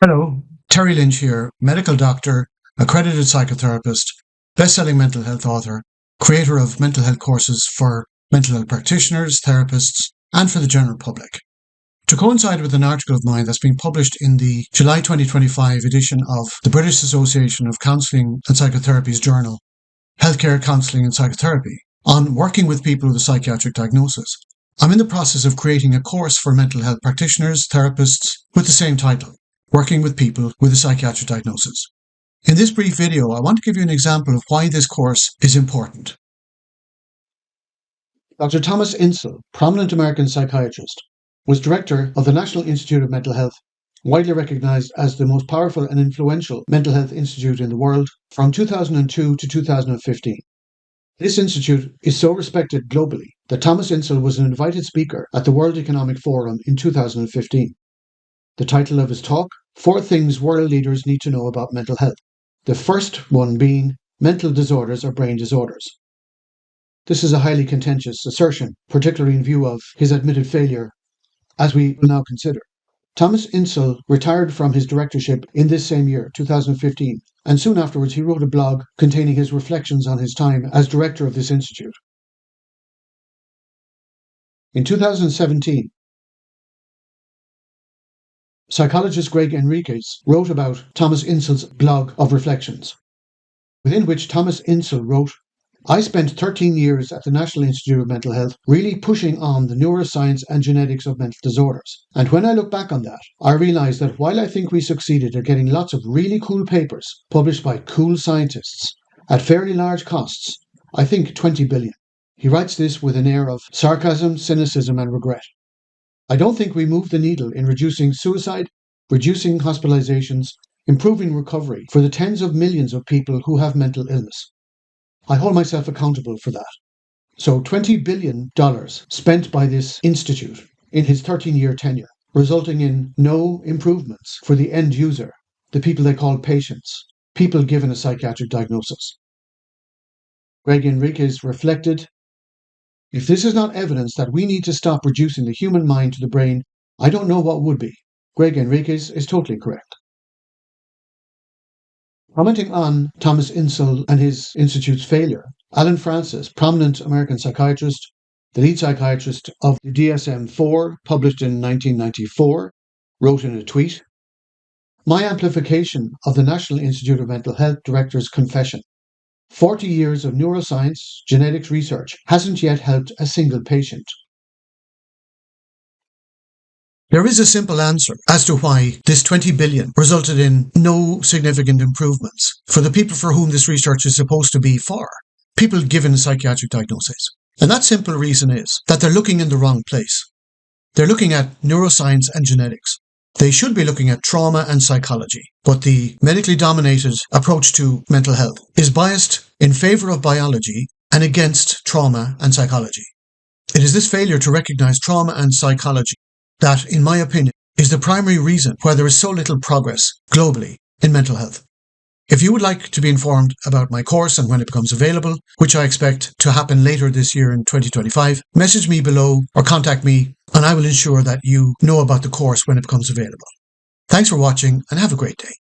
Hello, Terry Lynch here, medical doctor, accredited psychotherapist, best-selling mental health author, creator of mental health courses for mental health practitioners, therapists, and for the general public. To coincide with an article of mine that's been published in the July 2025 edition of the British Association of Counselling and Psychotherapy's Journal, Healthcare, Counselling and Psychotherapy, on working with people with a psychiatric diagnosis, I'm in the process of creating a course for mental health practitioners, therapists, with the same title, Working with People with a Psychiatric Diagnosis. In this brief video, I want to give you an example of why this course is important. Dr. Thomas Insel, prominent American psychiatrist, was director of the National Institute of Mental Health, widely recognized as the most powerful and influential mental health institute in the world from 2002 to 2015. This institute is so respected globally that Thomas Insel was an invited speaker at the World Economic Forum in 2015. The title of his talk, 4 Things World Leaders Need to Know About Mental Health. The first one being mental disorders or brain disorders. This is a highly contentious assertion, particularly in view of his admitted failure, as we will now consider. Thomas Insel retired from his directorship in this same year, 2015, and soon afterwards he wrote a blog containing his reflections on his time as director of this institute. In 2017, psychologist Greg Enriquez wrote about Thomas Insel's blog of reflections, within which Thomas Insel wrote, I spent 13 years at the National Institute of Mental Health really pushing on the neuroscience and genetics of mental disorders. And when I look back on that, I realize that while I think we succeeded at getting lots of really cool papers published by cool scientists at fairly large costs, I think 20 billion. He writes this with an air of sarcasm, cynicism, and regret. I don't think we moved the needle in reducing suicide, reducing hospitalizations, improving recovery for the tens of millions of people who have mental illness. I hold myself accountable for that. So $20 billion spent by this institute in his 13-year tenure, resulting in no improvements for the end user, the people they call patients, people given a psychiatric diagnosis. Greg Enriquez reflected, if this is not evidence that we need to stop reducing the human mind to the brain, I don't know what would be. Greg Enriquez is totally correct. Commenting on Thomas Insel and his institute's failure, Alan Francis, prominent American psychiatrist, the lead psychiatrist of the DSM-4, published in 1994, wrote in a tweet, My amplification of the National Institute of Mental Health Director's confession. 40 years of neuroscience, genetics research hasn't yet helped a single patient. There is a simple answer as to why this 20 billion resulted in no significant improvements for the people for whom this research is supposed to be for, people given a psychiatric diagnosis. And that simple reason is that they're looking in the wrong place. They're looking at neuroscience and genetics. They should be looking at trauma and psychology, but the medically dominated approach to mental health is biased in favor of biology and against trauma and psychology. It is this failure to recognize trauma and psychology that, in my opinion, is the primary reason why there is so little progress globally in mental health. If you would like to be informed about my course and when it becomes available, which I expect to happen later this year in 2025, message me below or contact me and I will ensure that you know about the course when it becomes available. Thanks for watching and have a great day.